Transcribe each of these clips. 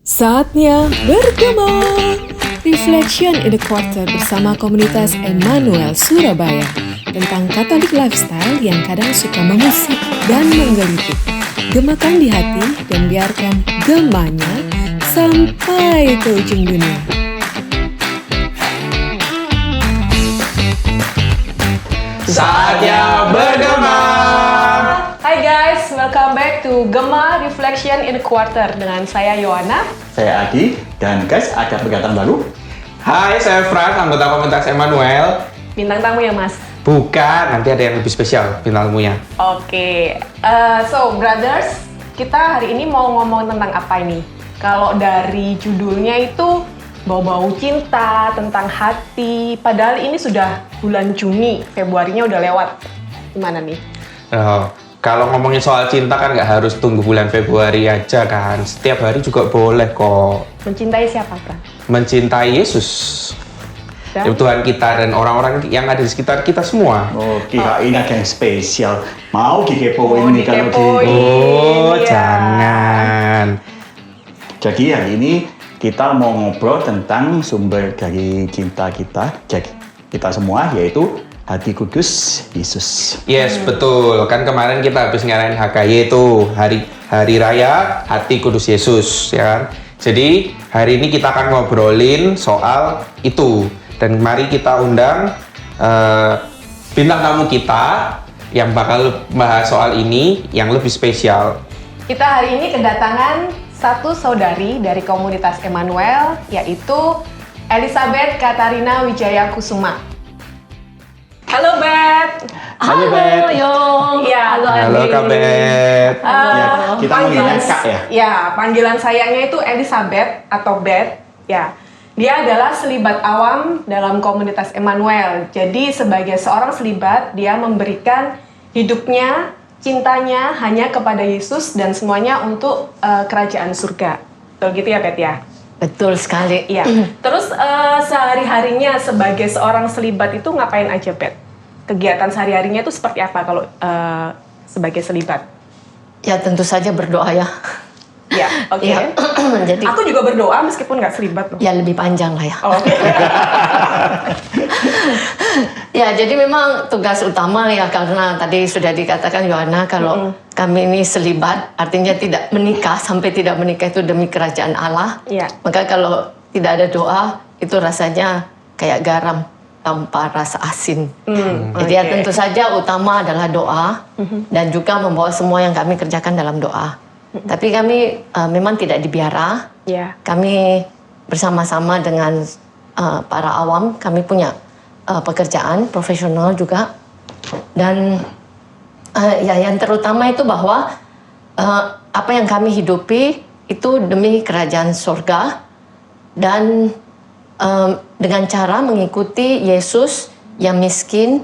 Saatnya bergema. Reflection in the Quarter bersama komunitas Emmanuel Surabaya tentang Katolik lifestyle yang kadang suka memusik dan menggelitik. Gemakan di hati dan biarkan gemanya sampai ke ujung dunia. Saatnya bergema. Hai guys, welcome back to Gema Reflection in a Quarter dengan saya Yohana. Saya Adi, dan guys ada pendatang baru. Hai, saya Fran, anggota komunitas Emmanuel. Bintang tamu ya mas? Bukan, nanti ada yang lebih spesial bintang tamunya. Oke, so brothers, kita hari ini mau ngomong tentang apa ini? Kalau dari judulnya itu bau-bau cinta, tentang hati. Padahal ini sudah bulan Juni, Februarinya udah lewat. Gimana nih? Kalau ngomongin soal cinta kan nggak harus tunggu bulan Februari aja kan. Setiap hari juga boleh kok. Mencintai siapa, Fran? Mencintai Yesus. Dan? Tuhan kita dan orang-orang yang ada di sekitar kita semua. Oh, kirain ada yang spesial. Mau dikepoin nih kalau dikepoin. Oh, Iya. jangan. Jadi hari ini kita mau ngobrol tentang sumber dari cinta kita, kita semua, yaitu hati kudus Yesus. Yes, betul. Kan kemarin kita habis ngerayain HKY itu, hari raya Hati Kudus Yesus, ya kan? Jadi, hari ini kita akan ngobrolin soal itu. Dan mari kita undang bintang tamu kita yang bakal bahas soal ini yang lebih spesial. Kita hari ini kedatangan satu saudari dari komunitas Emmanuel, yaitu Elizabeth Katarina Wijaya Kusuma. Halo Beth. Halo, Beth. Yong. Ya, Halo Kak Beth. Ya, kita manggilnya Kak ya? Ya, panggilan sayangnya itu Elizabeth atau Beth. Ya, dia adalah selibat awam dalam komunitas Emmanuel. Jadi sebagai seorang selibat, dia memberikan hidupnya, cintanya hanya kepada Yesus dan semuanya untuk kerajaan surga. Betul gitu ya, Beth ya? Betul sekali. Iya. Terus sehari-harinya sebagai seorang selibat itu ngapain aja, Beth? Kegiatan sehari-harinya itu seperti apa kalau sebagai selibat? Ya tentu saja berdoa ya. Ya, oke. Ya, jadi Aku juga berdoa meskipun nggak selibat loh. ya lebih panjang lah ya. Oh, oke. Ya jadi memang tugas utama ya karena tadi sudah dikatakan Yohana kalau kami ini selibat artinya tidak menikah sampai tidak menikah itu demi kerajaan Allah. Iya. Maka kalau tidak ada doa itu rasanya kayak garam tanpa rasa asin. Jadi ya oke. tentu saja utama adalah doa dan juga membawa semua yang kami kerjakan dalam doa. Tapi kami memang tidak dibiara. Iya. Kami bersama-sama dengan para awam, kami punya pekerjaan profesional juga. Dan ya yang terutama itu bahwa apa yang kami hidupi itu demi kerajaan surga dan dengan cara mengikuti Yesus yang miskin,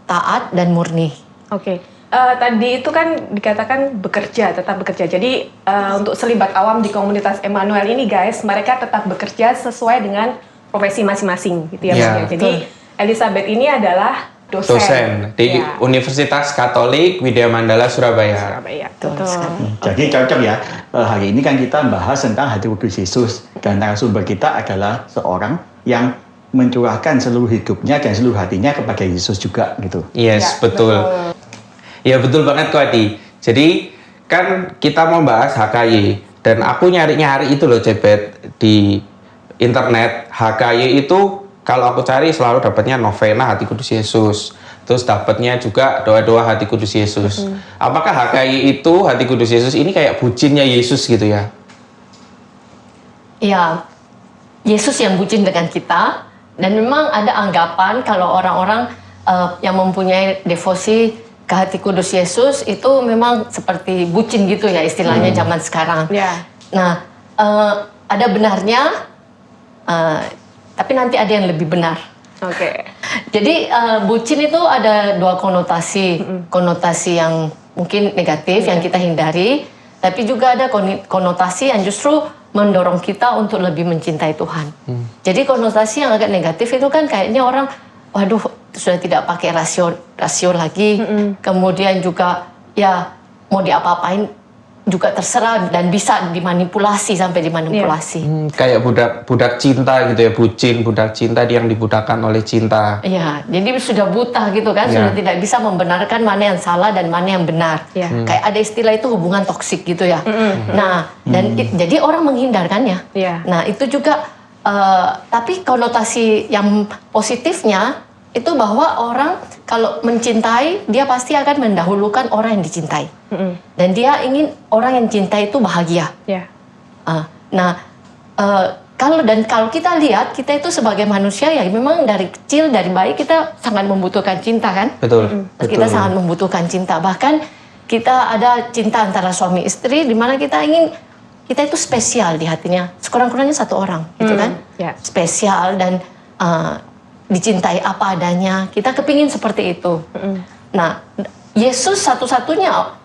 taat dan murni. Oke. Tadi itu kan dikatakan bekerja, tetap bekerja. Jadi untuk selibat awam di komunitas Emmanuel ini guys, mereka tetap bekerja sesuai dengan profesi masing-masing gitu ya. Iya, Mas ya. Jadi Elizabeth ini adalah dosen Dosen di Ya, Universitas Katolik Widya Mandala Surabaya. Surabaya. Betul sekali. Jadi cocok ya, hari ini kan kita bahas tentang hati kudus Yesus. Dan narasumber kita adalah seorang yang mencurahkan seluruh hidupnya dan seluruh hatinya kepada Yesus juga gitu. Yes, Ya, betul. Ya betul banget kok Adi. Jadi kan kita mau bahas HKY dan aku nyari itu loh Cebet di internet. HKY itu kalau aku cari selalu dapatnya novena Hati Kudus Yesus. Terus dapatnya juga doa-doa Hati Kudus Yesus. Apakah HKY itu Hati Kudus Yesus ini kayak bucinnya Yesus gitu ya? Ya, Yesus yang bucin dengan kita dan memang ada anggapan kalau orang-orang yang mempunyai devosi ke Hati Kudus Yesus itu memang seperti bucin gitu ya istilahnya zaman sekarang. Ya. Nah, ada benarnya, tapi nanti ada yang lebih benar. Oke. Jadi bucin itu ada dua konotasi, konotasi yang mungkin negatif yang kita hindari, tapi juga ada konotasi yang justru mendorong kita untuk lebih mencintai Tuhan. Jadi konotasi yang agak negatif itu kan kayaknya orang, waduh sudah tidak pakai rasio lagi, kemudian juga ya mau diapa-apain juga terserah dan bisa dimanipulasi sampai dimanipulasi. Kayak budak cinta gitu ya, bucin, budak cinta yang dibudakkan oleh cinta. Iya, jadi sudah buta gitu kan, sudah tidak bisa membenarkan mana yang salah dan mana yang benar. Kayak ada istilah itu hubungan toksik gitu ya. Nah, dan jadi orang menghindarkannya. Nah, itu juga tapi konotasi yang positifnya itu bahwa orang kalau mencintai, dia pasti akan mendahulukan orang yang dicintai. Dan dia ingin orang yang cintai itu bahagia. Kalau kita lihat, kita itu sebagai manusia ya memang dari kecil, dari bayi kita sangat membutuhkan cinta kan? Betul. Kita sangat membutuhkan cinta. Bahkan kita ada cinta antara suami istri, di mana kita ingin kita itu spesial di hatinya. Sekurang-kurangnya satu orang, gitu kan? Spesial dan dicintai apa adanya, kita kepingin seperti itu. Nah, Yesus satu-satunya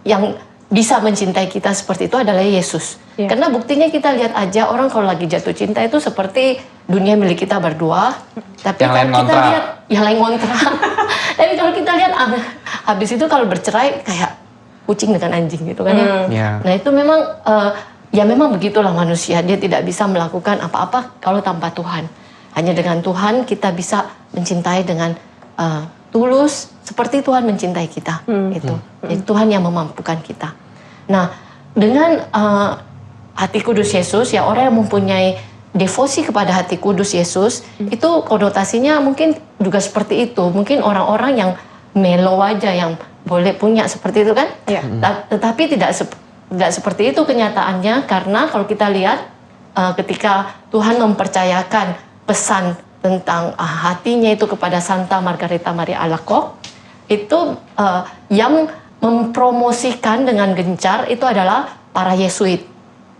yang bisa mencintai kita seperti itu adalah Yesus. Karena buktinya kita lihat aja orang kalau lagi jatuh cinta itu seperti dunia milik kita berdua, tapi yang kalau lain kita ngontrak. lihat yang lain ngontrak. Tapi kalau kita lihat habis itu kalau bercerai kayak kucing dengan anjing gitu kan ya. Nah itu memang ya memang begitulah manusia, dia tidak bisa melakukan apa-apa kalau tanpa Tuhan. Hanya dengan Tuhan kita bisa mencintai dengan tulus seperti Tuhan mencintai kita. Itu. Jadi Tuhan yang memampukan kita. Nah, dengan hati kudus Yesus, ya orang yang mempunyai devosi kepada hati kudus Yesus, itu konotasinya mungkin juga seperti itu. Mungkin orang-orang yang melo aja yang boleh punya seperti itu kan? Tetapi tidak seperti itu kenyataannya, karena kalau kita lihat ketika Tuhan mempercayakan pesan tentang hatinya itu kepada Santa Margareta Maria Alacoque, itu yang mempromosikan dengan gencar itu adalah para Yesuit.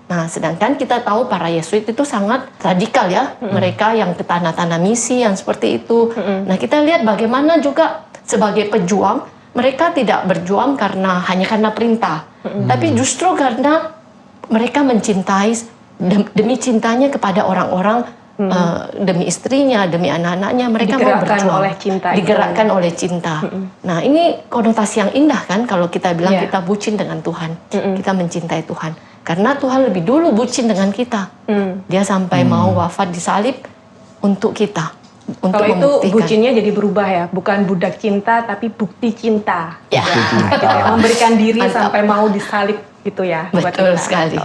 Nah, sedangkan kita tahu para Yesuit itu sangat radikal ya, mereka yang ke tanah-tanah misi yang seperti itu. Nah, kita lihat bagaimana juga sebagai pejuang, mereka tidak berjuang hanya karena perintah, tapi justru karena mereka mencintai demi cintanya kepada orang-orang. Demi istrinya, demi anak-anaknya, mereka mau berjuang. Digerakkan oleh cinta. Nah, ini konotasi yang indah kan kalau kita bilang kita bucin dengan Tuhan, kita mencintai Tuhan. Karena Tuhan lebih dulu bucin dengan kita. Dia sampai mau wafat disalib untuk kita, untuk kalau membuktikan. itu bucinnya jadi berubah ya, bukan budak cinta tapi bukti cinta. Gitu ya, memberikan diri sampai mau disalib gitu ya. Betul sekali.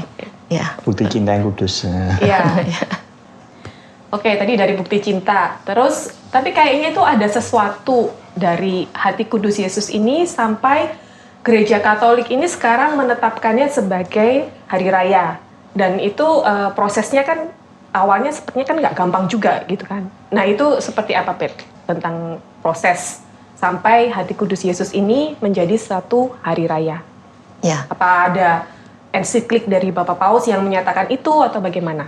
Bukti cinta yang kudus. Iya. Oke, tadi dari bukti cinta. Terus, tapi kayaknya itu ada sesuatu dari hati kudus Yesus ini sampai Gereja Katolik ini sekarang menetapkannya sebagai hari raya. Dan itu prosesnya kan awalnya sepertinya kan nggak gampang juga gitu kan. Nah itu seperti apa Pep? Tentang proses sampai hati kudus Yesus ini menjadi satu hari raya. Apa ada ensiklik dari Bapak Paus yang menyatakan itu atau bagaimana?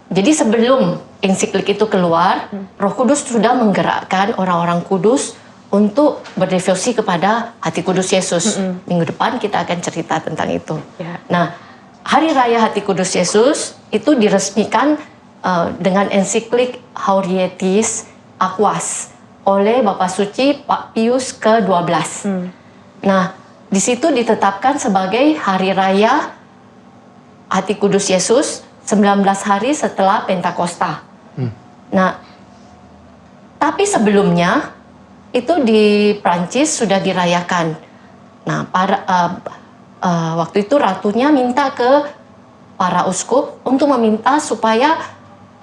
Jadi sebelum ensiklik itu keluar, Roh Kudus sudah menggerakkan orang-orang kudus untuk berdevosi kepada hati kudus Yesus. Minggu depan kita akan cerita tentang itu. Nah, Hari Raya Hati Kudus Yesus itu diresmikan dengan ensiklik Haurietis Aquas oleh Bapak Suci Pak Pius ke-12. Nah, di situ ditetapkan sebagai Hari Raya Hati Kudus Yesus 19 hari setelah Pentakosta. Nah, tapi sebelumnya itu di Prancis sudah dirayakan. Nah, waktu itu ratunya minta ke para uskup untuk meminta supaya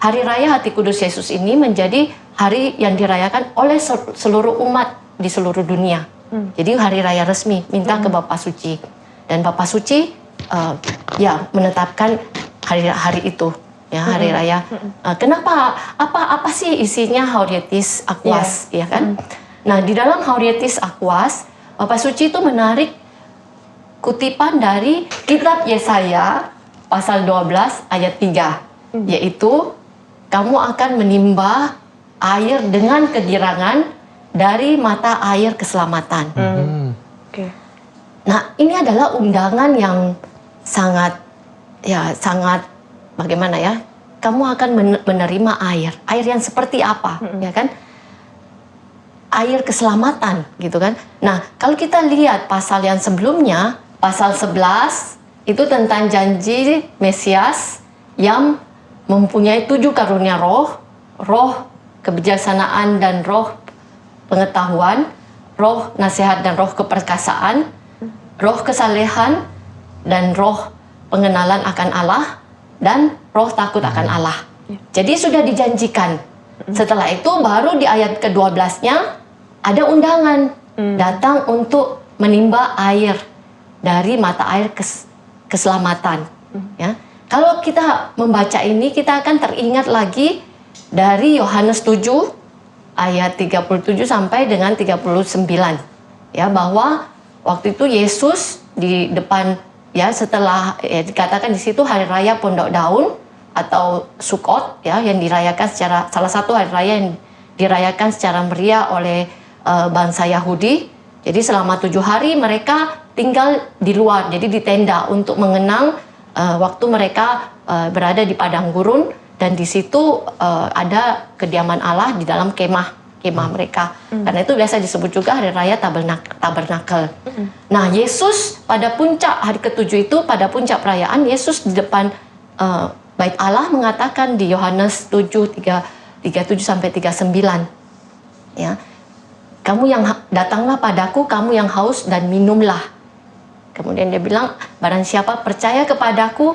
Hari Raya Hati Kudus Yesus ini menjadi hari yang dirayakan oleh seluruh umat di seluruh dunia. Jadi hari raya resmi, minta ke Bapak Suci. Dan Bapak Suci menetapkan hari itu, ya, hari raya. Kenapa? Apa sih isinya Haurietis Aquas, ya kan? Nah, di dalam Haurietis Aquas, Bapak Suci itu menarik kutipan dari kitab Yesaya pasal 12 ayat 3, yaitu kamu akan menimba air dengan kegirangan dari mata air keselamatan. Nah, ini adalah undangan yang sangat bagaimana ya? Kamu akan menerima air yang seperti apa, ya kan? Air keselamatan, gitu kan? Nah, kalau kita lihat pasal yang sebelumnya, pasal 11 itu tentang janji Mesias yang mempunyai 7 karunia roh, roh kebijaksanaan dan roh pengetahuan, roh nasihat dan roh keperkasaan, roh kesalehan dan roh pengenalan akan Allah, dan roh takut akan Allah. Jadi sudah dijanjikan. Setelah itu baru di ayat ke-12-nya ada undangan datang untuk menimba air dari mata air keselamatan. Ya. Kalau kita membaca ini, kita akan teringat lagi dari Yohanes 7 ayat 37 sampai dengan 39. Ya, bahwa waktu itu Yesus di depan, ya, setelah dikatakan di situ hari raya Pondok Daun atau Sukot, ya, yang dirayakan secara, salah satu hari raya yang dirayakan secara meriah oleh bangsa Yahudi. Jadi selama 7 hari mereka tinggal di luar, jadi di tenda untuk mengenang waktu mereka berada di padang gurun, dan di situ ada kediaman Allah di dalam kemah mereka. Karena itu biasa disebut juga hari raya tabernakel. Nah, Yesus pada puncak hari ke-7 itu, pada puncak perayaan, Yesus di depan bait Allah mengatakan di Yohanes 7 37 sampai 39, ya, kamu yang datanglah padaku, kamu yang haus, dan minumlah. Kemudian dia bilang, barang siapa percaya kepadaku,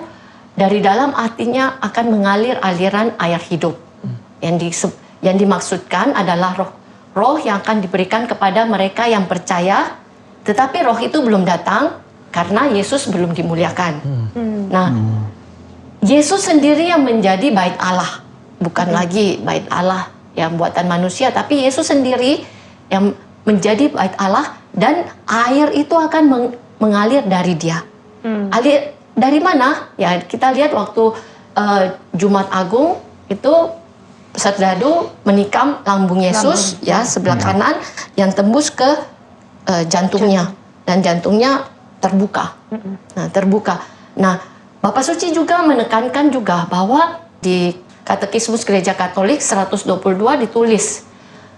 dari dalam hatinya akan mengalir aliran air hidup. Yang dimaksudkan adalah roh yang akan diberikan kepada mereka yang percaya, tetapi roh itu belum datang karena Yesus belum dimuliakan. Nah, Yesus sendiri yang menjadi bait Allah, bukan lagi bait Allah yang buatan manusia, tapi Yesus sendiri yang menjadi bait Allah, dan air itu akan mengalir dari dia. Alir dari mana? Ya, kita lihat waktu Jumat Agung itu serdadu menikam lambung Yesus, ya, sebelah kanan yang tembus ke jantungnya, dan jantungnya terbuka. Nah, terbuka. Nah, Bapak Suci juga menekankan juga bahwa di Katekismus Gereja Katolik 122 ditulis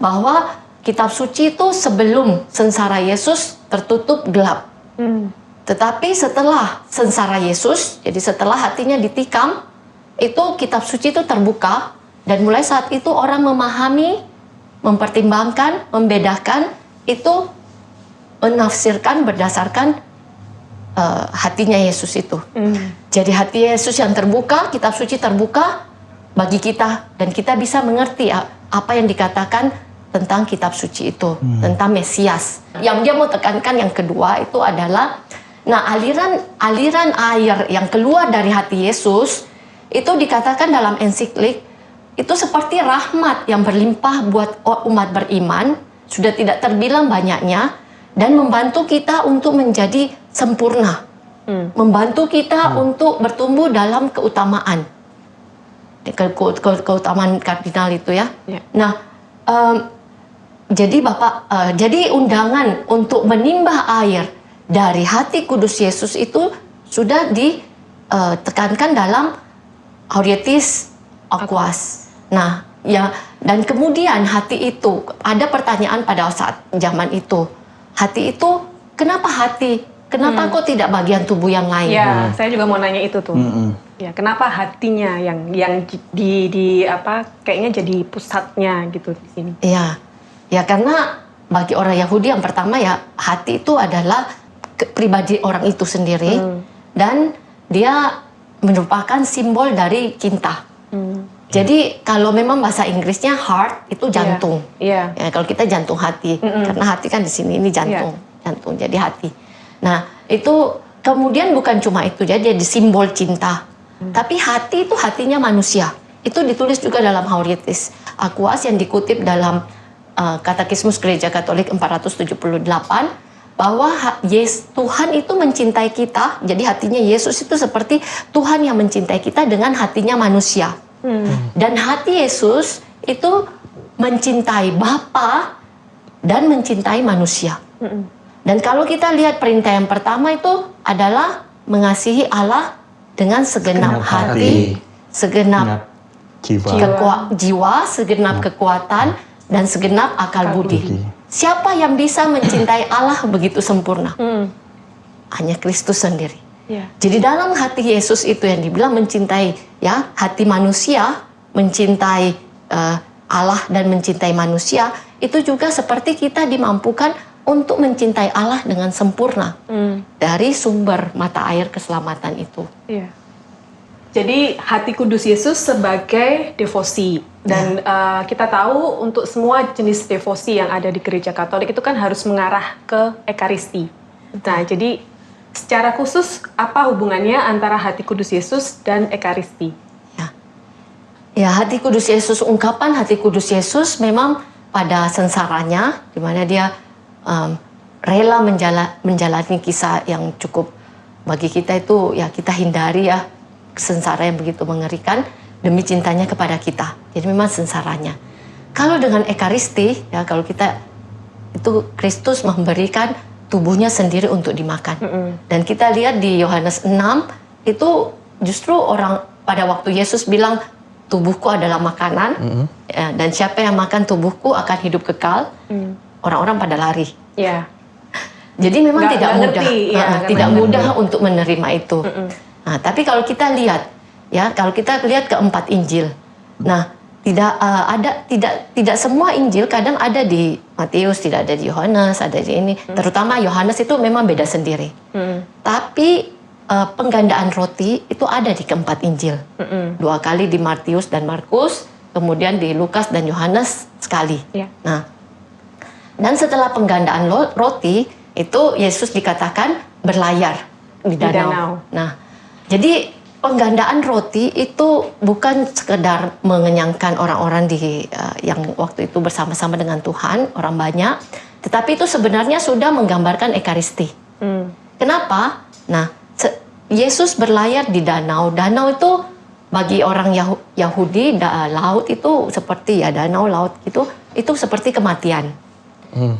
bahwa kitab suci itu sebelum sengsara Yesus tertutup gelap. Tetapi setelah sengsara Yesus, jadi setelah hatinya ditikam, itu kitab suci itu terbuka, dan mulai saat itu orang memahami, mempertimbangkan, membedakan, itu menafsirkan berdasarkan hatinya Yesus itu. Jadi hati Yesus yang terbuka, kitab suci terbuka bagi kita, dan kita bisa mengerti apa yang dikatakan tentang kitab suci itu, tentang Mesias. Yang dia mau tekankan yang kedua itu adalah, nah, aliran air yang keluar dari hati Yesus itu dikatakan dalam ensiklik itu seperti rahmat yang berlimpah buat umat beriman, sudah tidak terbilang banyaknya, dan membantu kita untuk menjadi sempurna, membantu kita untuk bertumbuh dalam keutamaan, keutamaan kardinal itu, ya. Nah, jadi jadi undangan untuk menimba air dari hati kudus Yesus itu sudah ditekankan dalam Aurietis Aquas. Nah, ya, dan kemudian hati itu, ada pertanyaan pada saat zaman itu, hati itu kenapa hati? Kenapa kok tidak bagian tubuh yang lain? Ya, saya juga mau nanya itu tuh. Ya, kenapa hatinya yang di apa, kayaknya jadi pusatnya gitu di sini? Iya. Ya, karena bagi orang Yahudi yang pertama, ya, hati itu adalah pribadi orang itu sendiri, dan dia merupakan simbol dari cinta. Jadi kalau memang bahasa Inggrisnya heart itu jantung. Ya, kalau kita jantung hati, karena hati kan di sini, ini jantung, jantung, jadi hati. Nah, itu kemudian bukan cuma itu, jadi simbol cinta. Tapi hati itu hatinya manusia. Itu ditulis juga dalam Aurietis Aquas yang dikutip dalam Katekismus Gereja Katolik 478, bahwa Tuhan itu mencintai kita. Jadi hatinya Yesus itu seperti Tuhan yang mencintai kita dengan hatinya manusia. Dan hati Yesus itu mencintai Bapa dan mencintai manusia. Dan kalau kita lihat perintah yang pertama itu adalah mengasihi Allah dengan segenap hati, segenap jiwa, segenap kekuatan, dan segenap akal budi. Siapa yang bisa mencintai Allah begitu sempurna? hanya Kristus sendiri. Ya. Jadi dalam hati Yesus itu yang dibilang mencintai, ya, hati manusia, mencintai Allah dan mencintai manusia, itu juga seperti kita dimampukan untuk mencintai Allah dengan sempurna dari sumber mata air keselamatan itu. Iya. Jadi hati kudus Yesus sebagai devosi, dan kita tahu untuk semua jenis devosi yang ada di gereja Katolik itu kan harus mengarah ke Ekaristi. Nah, jadi secara khusus apa hubungannya antara hati kudus Yesus dan Ekaristi? Ya, hati kudus Yesus, ungkapan hati kudus Yesus memang pada sengsaranya, di mana dia rela menjalani kisah yang cukup bagi kita itu, ya, kita hindari, ya, sengsara yang begitu mengerikan demi cintanya kepada kita. Jadi memang sengsaranya. Kalau dengan Ekaristi, ya, kalau kita itu Kristus memberikan tubuhnya sendiri untuk dimakan. Dan kita lihat di Yohanes 6 itu justru orang pada waktu Yesus bilang tubuhku adalah makanan, ya, dan siapa yang makan tubuhku akan hidup kekal. Orang-orang pada lari. Ya. Jadi memang tidak mudah, tidak mudah ngerti. untuk menerima itu. Nah, tapi kalau kita lihat, ya, kalau kita lihat keempat Injil, nah, tidak semua Injil, kadang ada di Matius, tidak ada di Yohanes, ada di ini. Terutama Yohanes itu memang beda sendiri. Tapi penggandaan roti itu ada di keempat Injil. 2 kali di Matius dan Markus, kemudian di Lukas dan Yohanes sekali. Ya. Nah, dan setelah penggandaan roti itu Yesus dikatakan berlayar di danau. Nah, jadi penggandaan roti itu bukan sekedar mengenyangkan orang-orang yang waktu itu bersama-sama dengan Tuhan, orang banyak, tetapi itu sebenarnya sudah menggambarkan Ekaristi. Kenapa? Nah, Yesus berlayar di danau. Danau itu bagi orang Yahudi, laut itu seperti, ya, danau laut itu seperti kematian.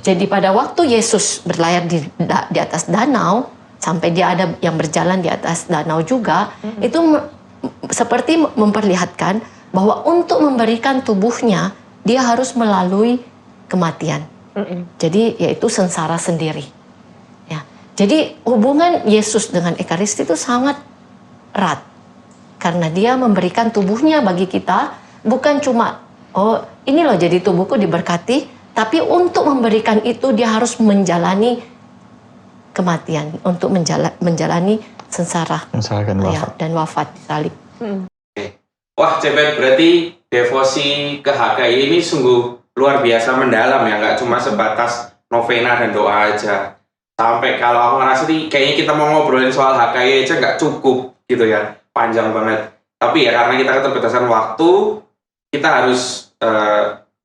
Jadi pada waktu Yesus berlayar di atas danau, sampai dia ada yang berjalan di atas danau juga, itu seperti memperlihatkan bahwa untuk memberikan tubuhnya, dia harus melalui kematian. Jadi yaitu sengsara sendiri. Ya. Jadi hubungan Yesus dengan Ekaristi itu sangat erat. Karena dia memberikan tubuhnya bagi kita, bukan cuma, oh ini loh jadi tubuhku diberkati, tapi untuk memberikan itu dia harus menjalani kematian, untuk menjalani sengsara, dan wafat di salib. Wah, Cepet, berarti devosi ke HKI ini sungguh luar biasa mendalam, ya, nggak cuma sebatas novena dan doa aja. Sampai kalau aku ngerasa nih, kayaknya kita mau ngobrolin soal HKI aja nggak cukup gitu ya, panjang banget. Tapi ya karena kita keterbatasan waktu, kita harus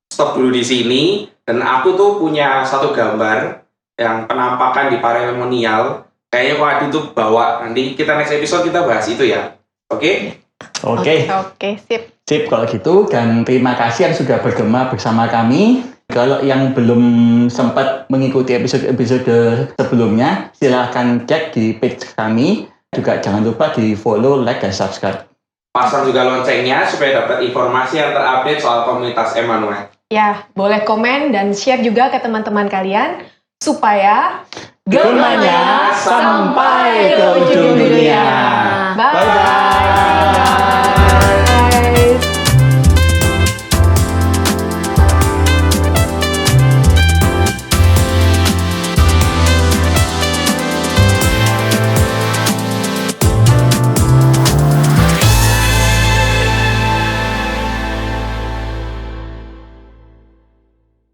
stop dulu di sini. Dan aku tuh punya satu gambar yang penampakan di paremonial. Kayaknya Ko Adi tuh bawa, nanti kita next episode kita bahas itu ya. Oke? Oke. Oke, sip. Sip kalau gitu, dan terima kasih yang sudah bergema bersama kami. Kalau yang belum sempat mengikuti episode-episode sebelumnya, silahkan cek di page kami. Juga jangan lupa di follow, like, dan subscribe. Pasang juga loncengnya supaya dapat informasi yang terupdate soal komunitas Emmanuel. Ya, boleh komen dan share juga ke teman-teman kalian supaya Gemanya sampai ke ujung dunia. Bye. Bye-bye.